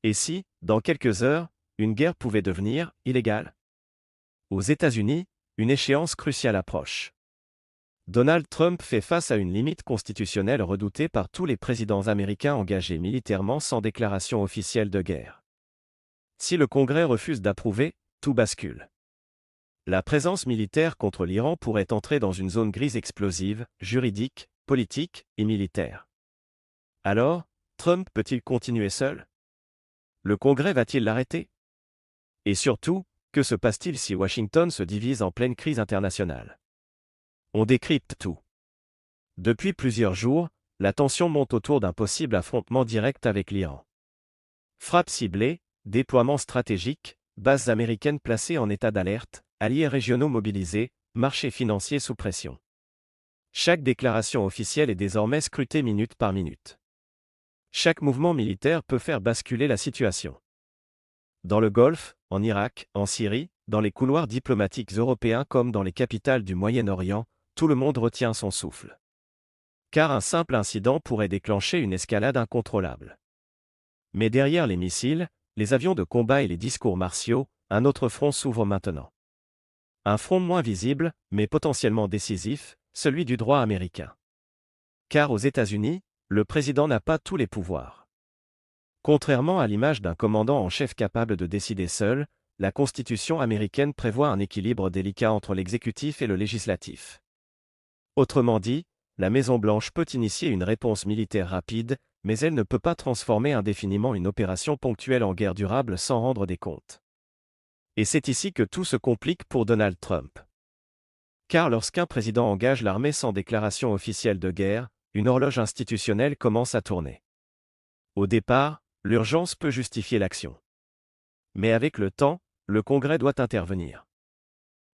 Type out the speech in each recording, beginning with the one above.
Et si, dans quelques heures, une guerre pouvait devenir illégale? Aux États-Unis, une échéance cruciale approche. Donald Trump fait face à une limite constitutionnelle redoutée par tous les présidents américains engagés militairement sans déclaration officielle de guerre. Si le Congrès refuse d'approuver, tout bascule. La présence militaire contre l'Iran pourrait entrer dans une zone grise explosive, juridique, politique et militaire. Alors, Trump peut-il continuer seul? Le Congrès va-t-il l'arrêter? Et surtout, que se passe-t-il si Washington se divise en pleine crise internationale? On décrypte tout. Depuis plusieurs jours, la tension monte autour d'un possible affrontement direct avec l'Iran. Frappes ciblées, déploiements stratégiques, bases américaines placées en état d'alerte, alliés régionaux mobilisés, marchés financiers sous pression. Chaque déclaration officielle est désormais scrutée minute par minute. Chaque mouvement militaire peut faire basculer la situation. Dans le Golfe, en Irak, en Syrie, dans les couloirs diplomatiques européens comme dans les capitales du Moyen-Orient, tout le monde retient son souffle. Car un simple incident pourrait déclencher une escalade incontrôlable. Mais derrière les missiles, les avions de combat et les discours martiaux, un autre front s'ouvre maintenant. Un front moins visible, mais potentiellement décisif, celui du droit américain. Car aux États-Unis, le président n'a pas tous les pouvoirs. Contrairement à l'image d'un commandant en chef capable de décider seul, la Constitution américaine prévoit un équilibre délicat entre l'exécutif et le législatif. Autrement dit, la Maison-Blanche peut initier une réponse militaire rapide, mais elle ne peut pas transformer indéfiniment une opération ponctuelle en guerre durable sans rendre des comptes. Et c'est ici que tout se complique pour Donald Trump. Car lorsqu'un président engage l'armée sans déclaration officielle de guerre, une horloge institutionnelle commence à tourner. Au départ, l'urgence peut justifier l'action. Mais avec le temps, le Congrès doit intervenir.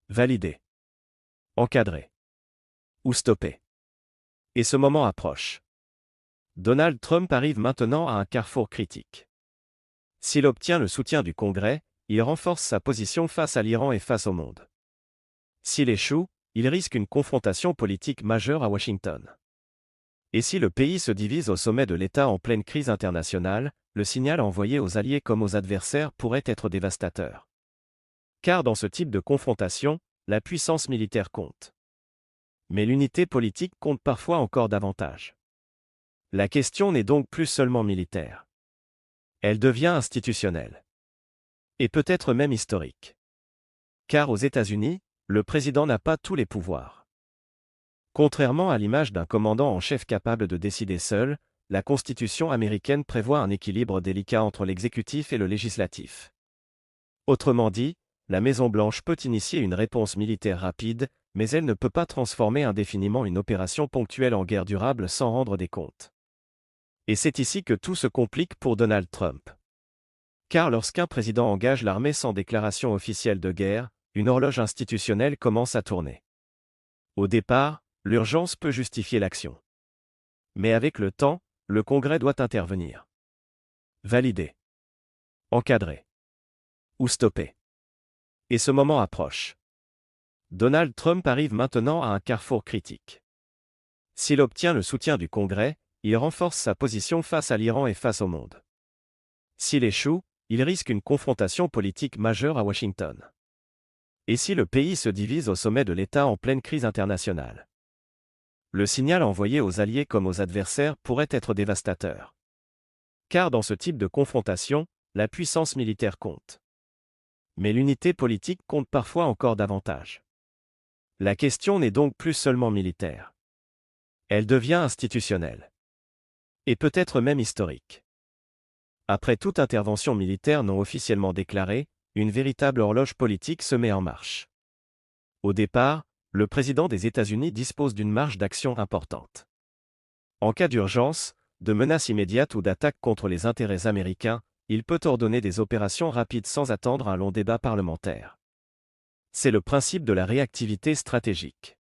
Valider. Encadrer. Ou stopper. Et ce moment approche. Donald Trump arrive maintenant à un carrefour critique. S'il obtient le soutien du Congrès, il renforce sa position face à l'Iran et face au monde. S'il échoue, il risque une confrontation politique majeure à Washington. Et si le pays se divise au sommet de l'État en pleine crise internationale, le signal envoyé aux alliés comme aux adversaires pourrait être dévastateur. Car dans ce type de confrontation, la puissance militaire compte. Mais l'unité politique compte parfois encore davantage. La question n'est donc plus seulement militaire. Elle devient institutionnelle. Et peut-être même historique. Car aux États-Unis, le président n'a pas tous les pouvoirs. Contrairement à l'image d'un commandant en chef capable de décider seul, la Constitution américaine prévoit un équilibre délicat entre l'exécutif et le législatif. Autrement dit, la Maison-Blanche peut initier une réponse militaire rapide, mais elle ne peut pas transformer indéfiniment une opération ponctuelle en guerre durable sans rendre des comptes. Et c'est ici que tout se complique pour Donald Trump. Car lorsqu'un président engage l'armée sans déclaration officielle de guerre, une horloge institutionnelle commence à tourner. Au départ, l'urgence peut justifier l'action. Mais avec le temps, le Congrès doit intervenir. Valider. Encadrer. Ou stopper. Et ce moment approche. Donald Trump arrive maintenant à un carrefour critique. S'il obtient le soutien du Congrès, il renforce sa position face à l'Iran et face au monde. S'il échoue, il risque une confrontation politique majeure à Washington. Et si le pays se divise au sommet de l'État en pleine crise internationale? Le signal envoyé aux alliés comme aux adversaires pourrait être dévastateur. Car dans ce type de confrontation, la puissance militaire compte. Mais l'unité politique compte parfois encore davantage. La question n'est donc plus seulement militaire. Elle devient institutionnelle. Et peut-être même historique. Après toute intervention militaire non officiellement déclarée, une véritable horloge politique se met en marche. Au départ, le président des États-Unis dispose d'une marge d'action importante. En cas d'urgence, de menace immédiate ou d'attaque contre les intérêts américains, il peut ordonner des opérations rapides sans attendre un long débat parlementaire. C'est le principe de la réactivité stratégique.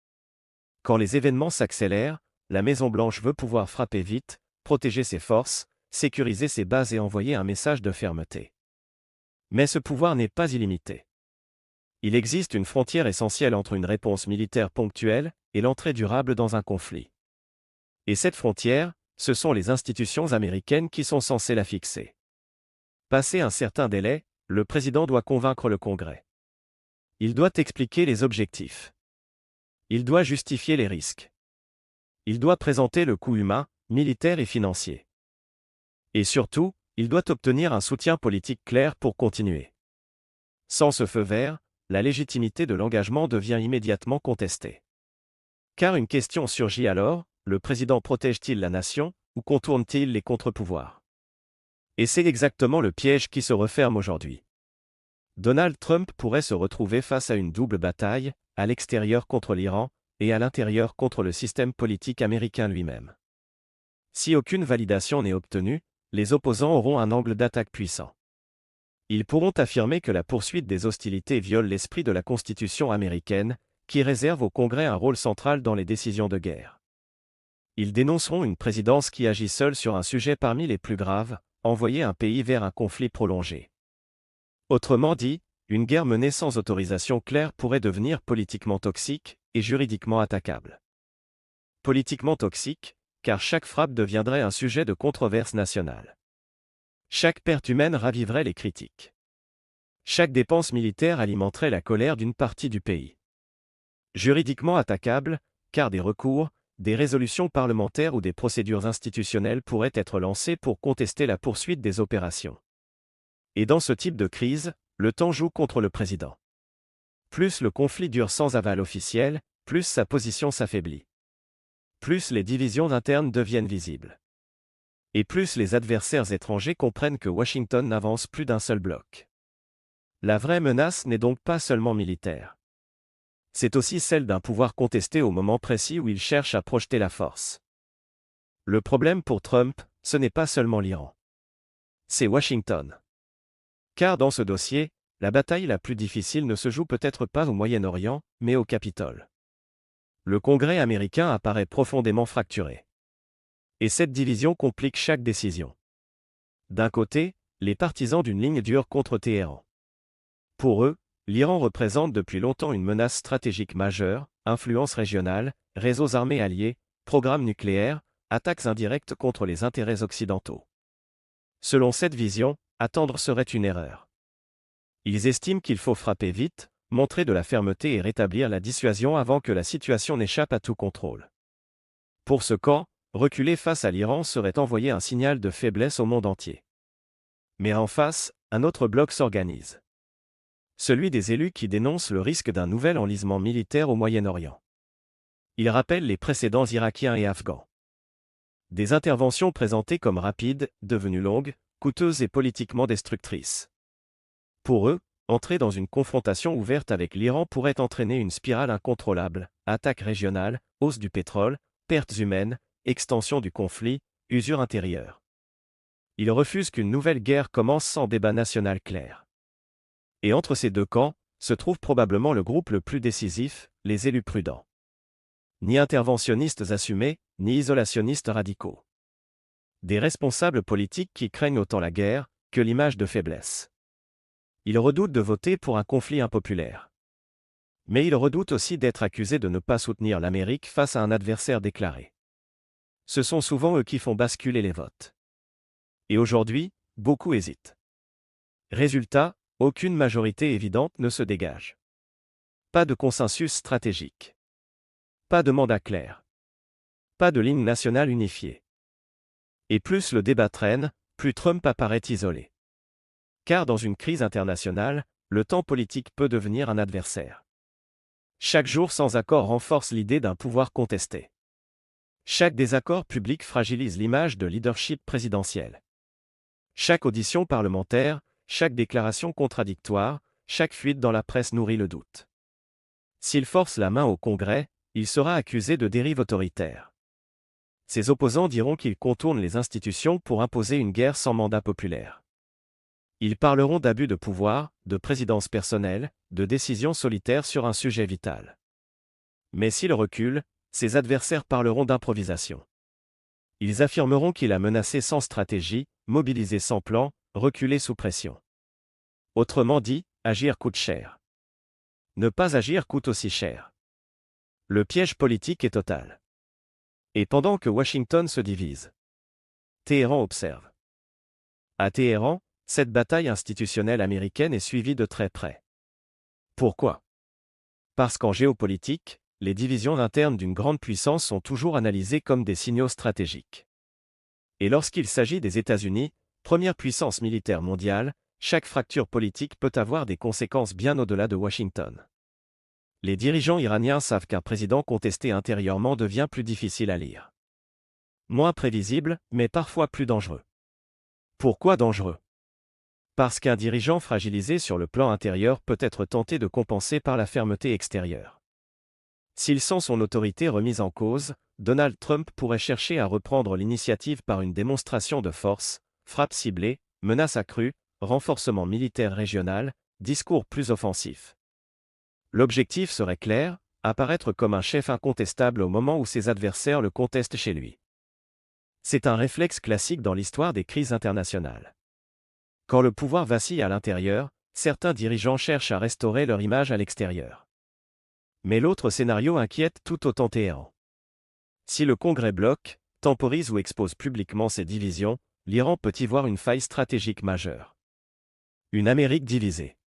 Quand les événements s'accélèrent, la Maison-Blanche veut pouvoir frapper vite, protéger ses forces, sécuriser ses bases et envoyer un message de fermeté. Mais ce pouvoir n'est pas illimité. Il existe une frontière essentielle entre une réponse militaire ponctuelle et l'entrée durable dans un conflit. Et cette frontière, ce sont les institutions américaines qui sont censées la fixer. Passé un certain délai, le président doit convaincre le Congrès. Il doit expliquer les objectifs. Il doit justifier les risques. Il doit présenter le coût humain, militaire et financier. Et surtout, il doit obtenir un soutien politique clair pour continuer. Sans ce feu vert, la légitimité de l'engagement devient immédiatement contestée. Car une question surgit alors, le président protège-t-il la nation, ou contourne-t-il les contre-pouvoirs? Et c'est exactement le piège qui se referme aujourd'hui. Donald Trump pourrait se retrouver face à une double bataille, à l'extérieur contre l'Iran, et à l'intérieur contre le système politique américain lui-même. Si aucune validation n'est obtenue, les opposants auront un angle d'attaque puissant. Ils pourront affirmer que la poursuite des hostilités viole l'esprit de la Constitution américaine, qui réserve au Congrès un rôle central dans les décisions de guerre. Ils dénonceront une présidence qui agit seule sur un sujet parmi les plus graves, envoyer un pays vers un conflit prolongé. Autrement dit, une guerre menée sans autorisation claire pourrait devenir politiquement toxique et juridiquement attaquable. Politiquement toxique, car chaque frappe deviendrait un sujet de controverse nationale. Chaque perte humaine raviverait les critiques. Chaque dépense militaire alimenterait la colère d'une partie du pays. Juridiquement attaquable, car des recours, des résolutions parlementaires ou des procédures institutionnelles pourraient être lancées pour contester la poursuite des opérations. Et dans ce type de crise, le temps joue contre le président. Plus le conflit dure sans aval officiel, plus sa position s'affaiblit. Plus les divisions internes deviennent visibles. Et plus les adversaires étrangers comprennent que Washington n'avance plus d'un seul bloc. La vraie menace n'est donc pas seulement militaire. C'est aussi celle d'un pouvoir contesté au moment précis où il cherche à projeter la force. Le problème pour Trump, ce n'est pas seulement l'Iran. C'est Washington. Car dans ce dossier, la bataille la plus difficile ne se joue peut-être pas au Moyen-Orient, mais au Capitole. Le Congrès américain apparaît profondément fracturé. Et cette division complique chaque décision. D'un côté, les partisans d'une ligne dure contre Téhéran. Pour eux, l'Iran représente depuis longtemps une menace stratégique majeure, influence régionale, réseaux armés alliés, programmes nucléaires, attaques indirectes contre les intérêts occidentaux. Selon cette vision, attendre serait une erreur. Ils estiment qu'il faut frapper vite, montrer de la fermeté et rétablir la dissuasion avant que la situation n'échappe à tout contrôle. Pour ce camp, reculer face à l'Iran serait envoyer un signal de faiblesse au monde entier. Mais en face, un autre bloc s'organise. Celui des élus qui dénoncent le risque d'un nouvel enlisement militaire au Moyen-Orient. Ils rappellent les précédents irakiens et afghans. Des interventions présentées comme rapides, devenues longues, coûteuses et politiquement destructrices. Pour eux, entrer dans une confrontation ouverte avec l'Iran pourrait entraîner une spirale incontrôlable, attaque régionale, hausse du pétrole, pertes humaines, extension du conflit, usure intérieure. Ils refusent qu'une nouvelle guerre commence sans débat national clair. Et entre ces deux camps, se trouve probablement le groupe le plus décisif, les élus prudents. Ni interventionnistes assumés, ni isolationnistes radicaux. Des responsables politiques qui craignent autant la guerre que l'image de faiblesse. Ils redoutent de voter pour un conflit impopulaire. Mais ils redoutent aussi d'être accusés de ne pas soutenir l'Amérique face à un adversaire déclaré. Ce sont souvent eux qui font basculer les votes. Et aujourd'hui, beaucoup hésitent. Résultat, aucune majorité évidente ne se dégage. Pas de consensus stratégique. Pas de mandat clair. Pas de ligne nationale unifiée. Et plus le débat traîne, plus Trump apparaît isolé. Car dans une crise internationale, le temps politique peut devenir un adversaire. Chaque jour sans accord renforce l'idée d'un pouvoir contesté. Chaque désaccord public fragilise l'image de leadership présidentiel. Chaque audition parlementaire, chaque déclaration contradictoire, chaque fuite dans la presse nourrit le doute. S'il force la main au Congrès, il sera accusé de dérive autoritaire. Ses opposants diront qu'il contourne les institutions pour imposer une guerre sans mandat populaire. Ils parleront d'abus de pouvoir, de présidence personnelle, de décisions solitaires sur un sujet vital. Mais s'il recule, ses adversaires parleront d'improvisation. Ils affirmeront qu'il a menacé sans stratégie, mobilisé sans plan, reculé sous pression. Autrement dit, agir coûte cher. Ne pas agir coûte aussi cher. Le piège politique est total. Et pendant que Washington se divise, Téhéran observe. À Téhéran, Cette bataille institutionnelle américaine est suivie de très près. Pourquoi? Parce qu'en géopolitique, les divisions internes d'une grande puissance sont toujours analysées comme des signaux stratégiques. Et lorsqu'il s'agit des États-Unis, première puissance militaire mondiale, chaque fracture politique peut avoir des conséquences bien au-delà de Washington. Les dirigeants iraniens savent qu'un président contesté intérieurement devient plus difficile à lire. Moins prévisible, mais parfois plus dangereux. Pourquoi dangereux? Parce qu'un dirigeant fragilisé sur le plan intérieur peut être tenté de compenser par la fermeté extérieure. S'il sent son autorité remise en cause, Donald Trump pourrait chercher à reprendre l'initiative par une démonstration de force, frappe ciblée, menace accrue, renforcement militaire régional, discours plus offensif. L'objectif serait clair, apparaître comme un chef incontestable au moment où ses adversaires le contestent chez lui. C'est un réflexe classique dans l'histoire des crises internationales. Quand le pouvoir vacille à l'intérieur, certains dirigeants cherchent à restaurer leur image à l'extérieur. Mais l'autre scénario inquiète tout autant Téhéran. Si le Congrès bloque, temporise ou expose publiquement ses divisions, l'Iran peut y voir une faille stratégique majeure. Une Amérique divisée.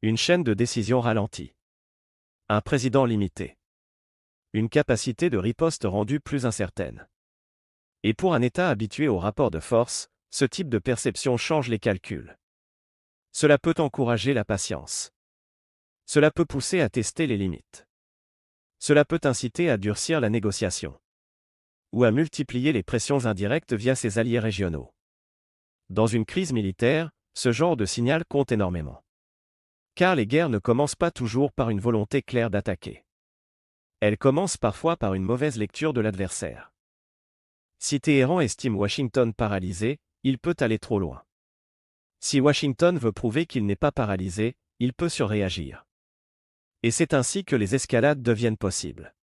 Une chaîne de décision ralentie. Un président limité. Une capacité de riposte rendue plus incertaine. Et pour un État habitué au rapport de force, ce type de perception change les calculs. Cela peut encourager la patience. Cela peut pousser à tester les limites. Cela peut inciter à durcir la négociation. Ou à multiplier les pressions indirectes via ses alliés régionaux. Dans une crise militaire, ce genre de signal compte énormément. Car les guerres ne commencent pas toujours par une volonté claire d'attaquer. Elles commencent parfois par une mauvaise lecture de l'adversaire. Si Téhéran estime Washington paralysé, il peut aller trop loin. Si Washington veut prouver qu'il n'est pas paralysé, il peut surréagir. Et c'est ainsi que les escalades deviennent possibles.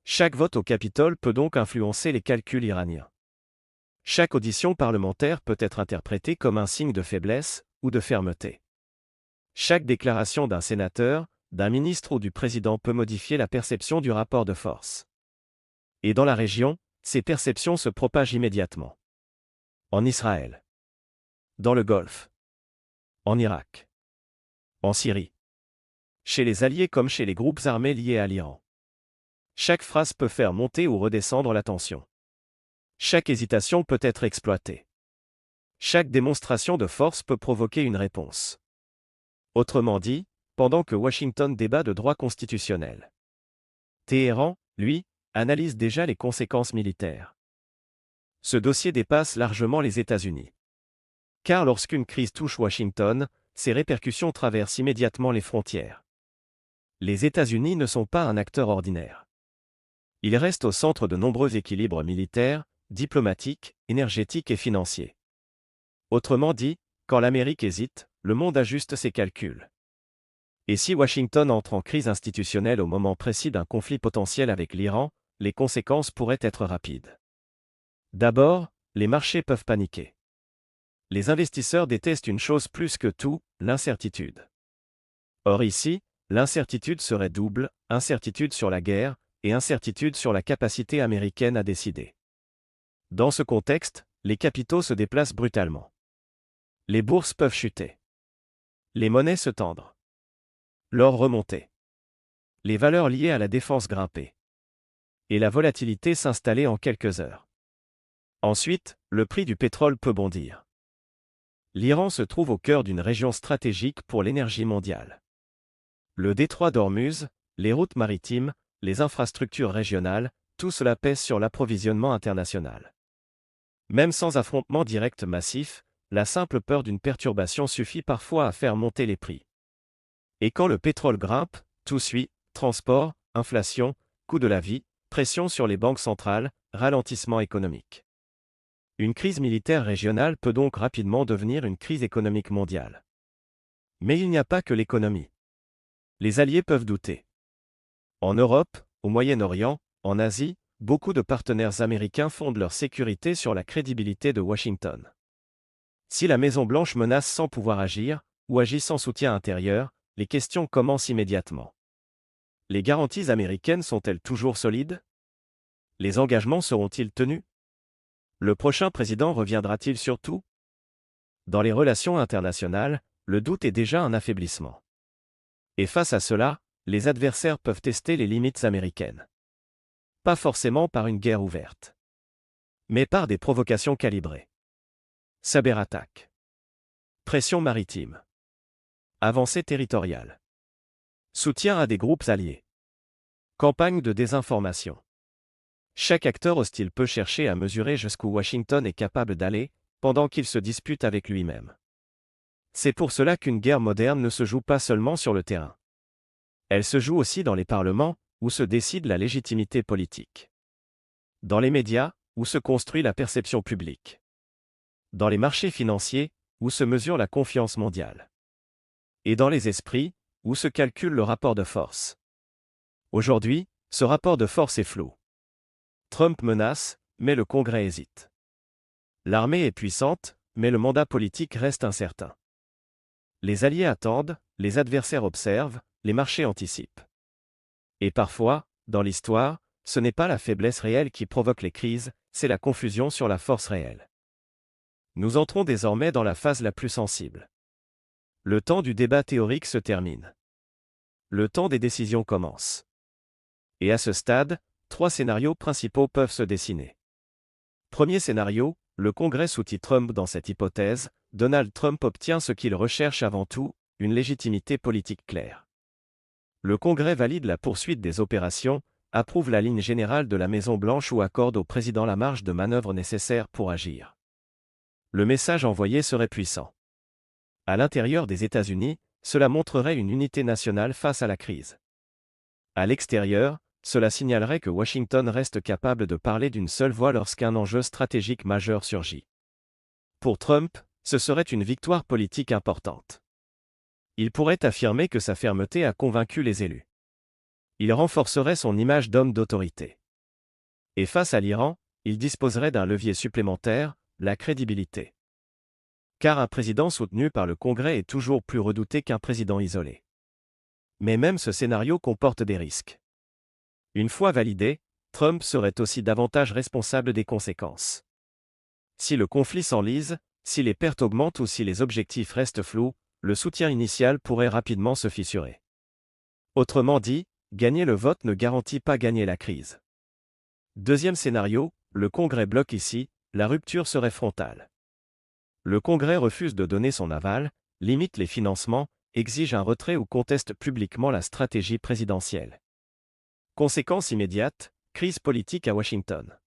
Chaque vote au Capitole peut donc influencer les calculs iraniens. Chaque audition parlementaire peut être interprétée comme un signe de faiblesse ou de fermeté. Chaque déclaration d'un sénateur, d'un ministre ou du président peut modifier la perception du rapport de force. Et dans la région, ces perceptions se propagent immédiatement. En Israël. Dans le Golfe. En Irak. En Syrie. Chez les alliés comme chez les groupes armés liés à l'Iran. Chaque phrase peut faire monter ou redescendre la tension. Chaque hésitation peut être exploitée. Chaque démonstration de force peut provoquer une réponse. Autrement dit, pendant que Washington débat de droit constitutionnel, Téhéran, lui, analyse déjà les conséquences militaires. Ce dossier dépasse largement les États-Unis. Car lorsqu'une crise touche Washington, ses répercussions traversent immédiatement les frontières. Les États-Unis ne sont pas un acteur ordinaire. Ils restent au centre de nombreux équilibres militaires, diplomatiques, énergétiques et financiers. Autrement dit, quand l'Amérique hésite, le monde ajuste ses calculs. Et si Washington entre en crise institutionnelle au moment précis d'un conflit potentiel avec l'Iran, les conséquences pourraient être rapides. D'abord, les marchés peuvent paniquer. Les investisseurs détestent une chose plus que tout, l'incertitude. Or ici, l'incertitude serait double, incertitude sur la guerre, et incertitude sur la capacité américaine à décider. Dans ce contexte, les capitaux se déplacent brutalement. Les bourses peuvent chuter. Les monnaies se tendre. L'or remonter. Les valeurs liées à la défense grimper. Et la volatilité s'installer en quelques heures. Ensuite, le prix du pétrole peut bondir. L'Iran se trouve au cœur d'une région stratégique pour l'énergie mondiale. Le détroit d'Ormuz, les routes maritimes, les infrastructures régionales, tout cela pèse sur l'approvisionnement international. Même sans affrontement direct massif, la simple peur d'une perturbation suffit parfois à faire monter les prix. Et quand le pétrole grimpe, tout suit, transport, inflation, coût de la vie, pression sur les banques centrales, ralentissement économique. Une crise militaire régionale peut donc rapidement devenir une crise économique mondiale. Mais il n'y a pas que l'économie. Les alliés peuvent douter. En Europe, au Moyen-Orient, en Asie, beaucoup de partenaires américains fondent leur sécurité sur la crédibilité de Washington. Si la Maison-Blanche menace sans pouvoir agir, ou agit sans soutien intérieur, les questions commencent immédiatement. Les garanties américaines sont-elles toujours solides? Les engagements seront-ils tenus? Le prochain président reviendra-t-il sur tout? Dans les relations internationales, le doute est déjà un affaiblissement. Et face à cela, les adversaires peuvent tester les limites américaines. Pas forcément par une guerre ouverte, mais par des provocations calibrées. Cyberattaque. Pression maritime. Avancée territoriale. Soutien à des groupes alliés. Campagne de désinformation. Chaque acteur hostile peut chercher à mesurer jusqu'où Washington est capable d'aller, pendant qu'il se dispute avec lui-même. C'est pour cela qu'une guerre moderne ne se joue pas seulement sur le terrain. Elle se joue aussi dans les parlements, où se décide la légitimité politique. Dans les médias, où se construit la perception publique. Dans les marchés financiers, où se mesure la confiance mondiale. Et dans les esprits, où se calcule le rapport de force. Aujourd'hui, ce rapport de force est flou. Trump menace, mais le Congrès hésite. L'armée est puissante, mais le mandat politique reste incertain. Les alliés attendent, les adversaires observent, les marchés anticipent. Et parfois, dans l'histoire, ce n'est pas la faiblesse réelle qui provoque les crises, c'est la confusion sur la force réelle. Nous entrons désormais dans la phase la plus sensible. Le temps du débat théorique se termine. Le temps des décisions commence. Et à ce stade, 3 scénarios principaux peuvent se dessiner. Premier scénario, le Congrès soutient Trump. Dans cette hypothèse, Donald Trump obtient ce qu'il recherche avant tout, une légitimité politique claire. Le Congrès valide la poursuite des opérations, approuve la ligne générale de la Maison-Blanche ou accorde au président la marge de manœuvre nécessaire pour agir. Le message envoyé serait puissant. À l'intérieur des États-Unis, cela montrerait une unité nationale face à la crise. À l'extérieur, cela signalerait que Washington reste capable de parler d'une seule voix lorsqu'un enjeu stratégique majeur surgit. Pour Trump, ce serait une victoire politique importante. Il pourrait affirmer que sa fermeté a convaincu les élus. Il renforcerait son image d'homme d'autorité. Et face à l'Iran, il disposerait d'un levier supplémentaire, la crédibilité. Car un président soutenu par le Congrès est toujours plus redouté qu'un président isolé. Mais même ce scénario comporte des risques. Une fois validé, Trump serait aussi davantage responsable des conséquences. Si le conflit s'enlise, si les pertes augmentent ou si les objectifs restent flous, le soutien initial pourrait rapidement se fissurer. Autrement dit, gagner le vote ne garantit pas gagner la crise. Deuxième scénario, le Congrès bloque ici, la rupture serait frontale. Le Congrès refuse de donner son aval, limite les financements, exige un retrait ou conteste publiquement la stratégie présidentielle. Conséquence immédiate, crise politique à Washington.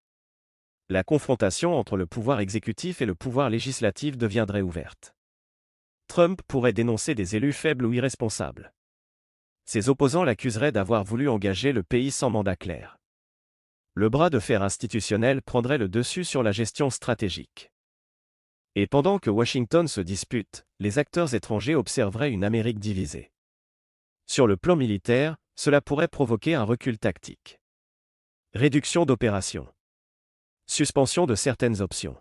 La confrontation entre le pouvoir exécutif et le pouvoir législatif deviendrait ouverte. Trump pourrait dénoncer des élus faibles ou irresponsables. Ses opposants l'accuseraient d'avoir voulu engager le pays sans mandat clair. Le bras de fer institutionnel prendrait le dessus sur la gestion stratégique. Et pendant que Washington se dispute, les acteurs étrangers observeraient une Amérique divisée. Sur le plan militaire, cela pourrait provoquer un recul tactique. Réduction d'opérations. Suspension de certaines options.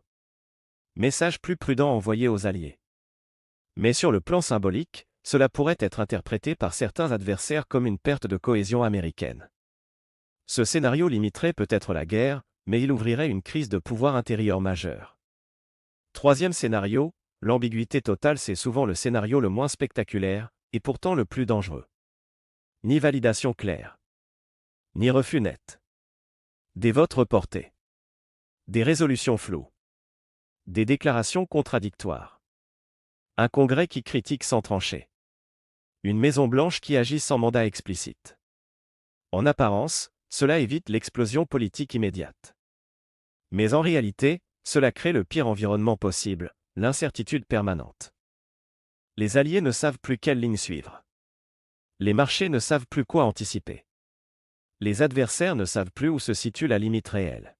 Message plus prudent envoyé aux alliés. Mais sur le plan symbolique, cela pourrait être interprété par certains adversaires comme une perte de cohésion américaine. Ce scénario limiterait peut-être la guerre, mais il ouvrirait une crise de pouvoir intérieur majeure. Troisième scénario, l'ambiguïté totale. C'est souvent le scénario le moins spectaculaire, et pourtant le plus dangereux. Ni validation claire. Ni refus net. Des votes reportés. Des résolutions floues. Des déclarations contradictoires. Un Congrès qui critique sans trancher. Une Maison-Blanche qui agit sans mandat explicite. En apparence, cela évite l'explosion politique immédiate. Mais en réalité, cela crée le pire environnement possible, l'incertitude permanente. Les alliés ne savent plus quelle ligne suivre. Les marchés ne savent plus quoi anticiper. Les adversaires ne savent plus où se situe la limite réelle.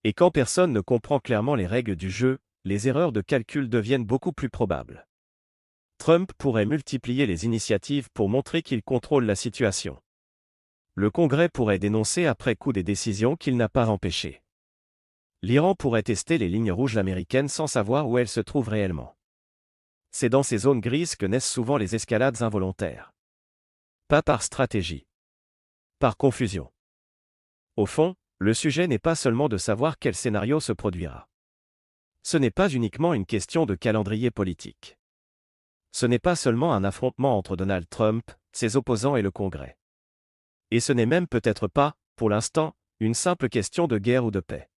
Et quand personne ne comprend clairement les règles du jeu, les erreurs de calcul deviennent beaucoup plus probables. Trump pourrait multiplier les initiatives pour montrer qu'il contrôle la situation. Le Congrès pourrait dénoncer après coup des décisions qu'il n'a pas empêchées. L'Iran pourrait tester les lignes rouges américaines sans savoir où elles se trouvent réellement. C'est dans ces zones grises que naissent souvent les escalades involontaires. Pas par stratégie. Par confusion. Au fond, le sujet n'est pas seulement de savoir quel scénario se produira. Ce n'est pas uniquement une question de calendrier politique. Ce n'est pas seulement un affrontement entre Donald Trump, ses opposants et le Congrès. Et ce n'est même peut-être pas, pour l'instant, une simple question de guerre ou de paix.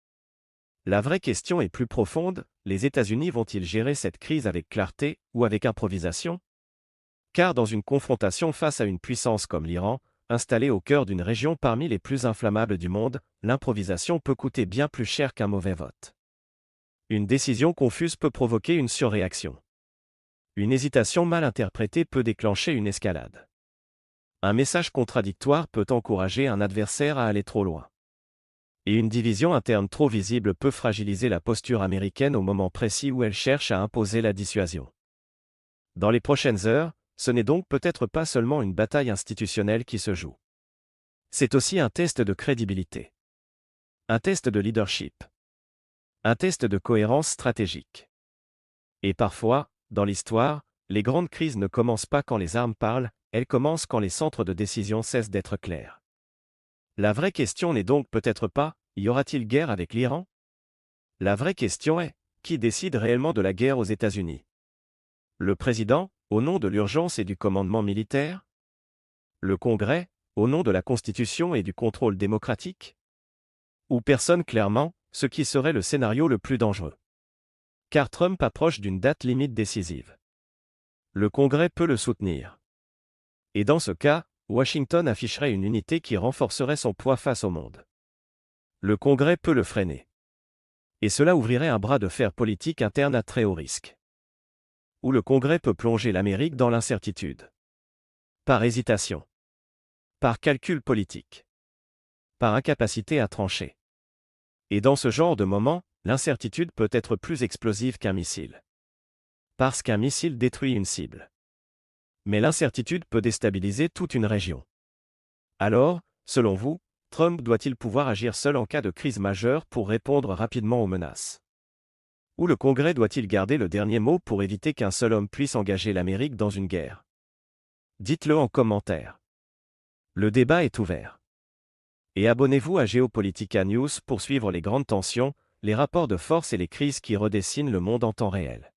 La vraie question est plus profonde, les États-Unis vont-ils gérer cette crise avec clarté ou avec improvisation? Car dans une confrontation face à une puissance comme l'Iran, installée au cœur d'une région parmi les plus inflammables du monde, l'improvisation peut coûter bien plus cher qu'un mauvais vote. Une décision confuse peut provoquer une surréaction. Une hésitation mal interprétée peut déclencher une escalade. Un message contradictoire peut encourager un adversaire à aller trop loin. Et une division interne trop visible peut fragiliser la posture américaine au moment précis où elle cherche à imposer la dissuasion. Dans les prochaines heures, ce n'est donc peut-être pas seulement une bataille institutionnelle qui se joue. C'est aussi un test de crédibilité. Un test de leadership. Un test de cohérence stratégique. Et parfois, dans l'histoire, les grandes crises ne commencent pas quand les armes parlent, elles commencent quand les centres de décision cessent d'être clairs. La vraie question n'est donc peut-être pas « y aura-t-il guerre avec l'Iran ?» La vraie question est « qui décide réellement de la guerre aux États-Unis ?» Le président, au nom de l'urgence et du commandement militaire? Le Congrès, au nom de la Constitution et du contrôle démocratique? Ou personne clairement, ce qui serait le scénario le plus dangereux? Car Trump approche d'une date limite décisive. Le Congrès peut le soutenir. Et dans ce cas, Washington afficherait une unité qui renforcerait son poids face au monde. Le Congrès peut le freiner. Et cela ouvrirait un bras de fer politique interne à très haut risque. Ou le Congrès peut plonger l'Amérique dans l'incertitude. Par hésitation. Par calcul politique. Par incapacité à trancher. Et dans ce genre de moment, l'incertitude peut être plus explosive qu'un missile. Parce qu'un missile détruit une cible. Mais l'incertitude peut déstabiliser toute une région. Alors, selon vous, Trump doit-il pouvoir agir seul en cas de crise majeure pour répondre rapidement aux menaces? Ou le Congrès doit-il garder le dernier mot pour éviter qu'un seul homme puisse engager l'Amérique dans une guerre? Dites-le en commentaire. Le débat est ouvert. Et abonnez-vous à Geopolitica News pour suivre les grandes tensions, les rapports de force et les crises qui redessinent le monde en temps réel.